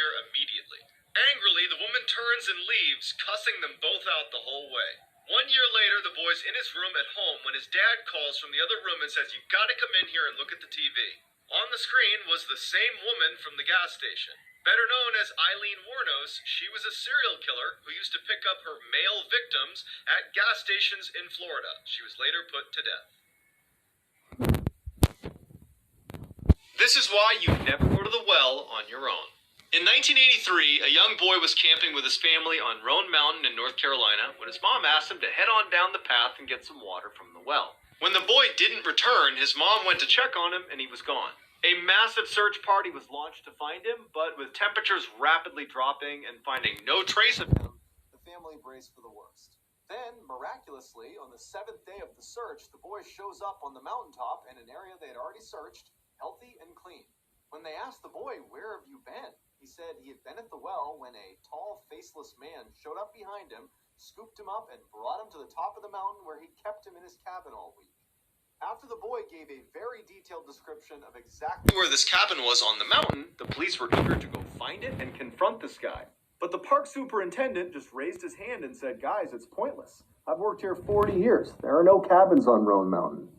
here immediately. Angrily, the woman turns and leaves, cussing them both out the whole way. 1 year later, the boy's in his room at home when his dad calls from the other room and says, "You've got to come in here and look at the TV." On the screen was the same woman from the gas station. Better known as Eileen Wuornos, she was a serial killer who used to pick up her male victims at gas stations in Florida. She was later put to death. This is why you never go to the well on your own. In 1983, a young boy was camping with his family on Roan Mountain in North Carolina when his mom asked him to head on down the path and get some water from the well. When the boy didn't return, his mom went to check on him and he was gone. A massive search party was launched to find him, but with temperatures rapidly dropping and finding no trace of him, the family braced for the worst. Then, miraculously, on the 7th day of the search, the boy shows up on the mountaintop in an area they had already searched, healthy and clean. When they asked the boy, "Where have you been?" he said he had been at the well when a tall, faceless man showed up behind him, scooped him up, and brought him to the top of the mountain where he kept him in his cabin all week. After the boy gave a very detailed description of exactly where this cabin was on the mountain, the police were eager to go find it and confront this guy. But the park superintendent just raised his hand and said, "Guys, it's pointless. I've worked here 40 years. There are no cabins on Roan Mountain."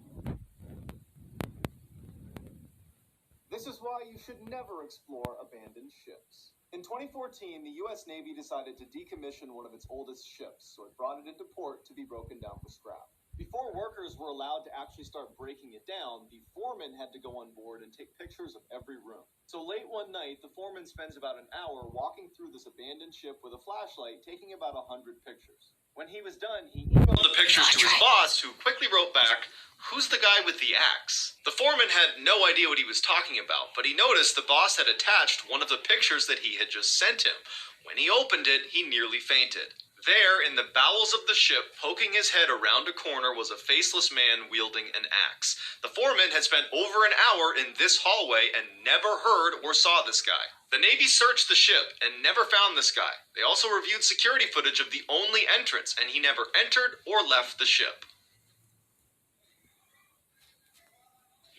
This is why you should never explore abandoned ships. In 2014, the U.S. Navy decided to decommission one of its oldest ships, so it brought it into port to be broken down for scrap. Before workers were allowed to actually start breaking it down, the foreman had to go on board and take pictures of every room. So late one night, the foreman spends about an hour walking through this abandoned ship with a flashlight, taking about 100 pictures. When he was done, he emailed the pictures to his boss, who quickly wrote back, "Who's the guy with the axe?" The foreman had no idea what he was talking about, but he noticed the boss had attached one of the pictures that he had just sent him. When he opened it, he nearly fainted. There, in the bowels of the ship, poking his head around a corner, was a faceless man wielding an axe. The foreman had spent over an hour in this hallway and never heard or saw this guy. The Navy searched the ship and never found this guy. They also reviewed security footage of the only entrance, and he never entered or left the ship.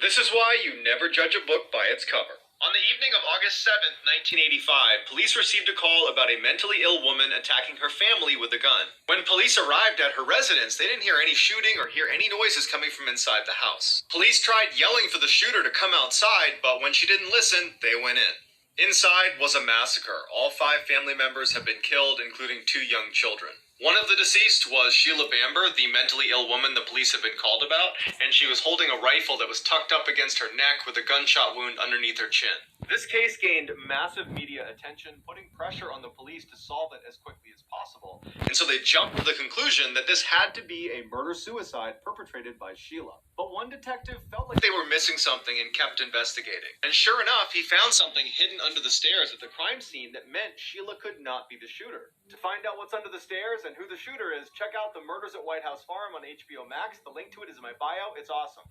This is why you never judge a book by its cover. On the evening of August 7th, 1985, police received a call about a mentally ill woman attacking her family with a gun. When police arrived at her residence, they didn't hear any shooting or hear any noises coming from inside the house. Police tried yelling for the shooter to come outside, but when she didn't listen, they went in. Inside was a massacre. All 5 family members have been killed, including 2 young children. One of the deceased was Sheila Bamber, the mentally ill woman the police have been called about, and she was holding a rifle that was tucked up against her neck with a gunshot wound underneath her chin. This case gained massive media attention, putting pressure on the police to solve it as quickly as possible. And so they jumped to the conclusion that this had to be a murder-suicide perpetrated by Sheila. But one detective felt like they were missing something and kept investigating. And sure enough, he found something hidden under the stairs at the crime scene that meant Sheila could not be the shooter. To find out what's under the stairs and who the shooter is, check out The Murders at White House Farm on HBO Max. The link to it is in my bio. It's awesome.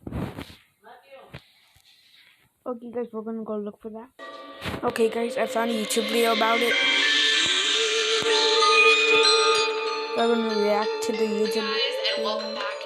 Okay guys, we're gonna go look for that. Okay guys, I found a YouTube video about it. We're gonna react to the YouTube guys, and welcome back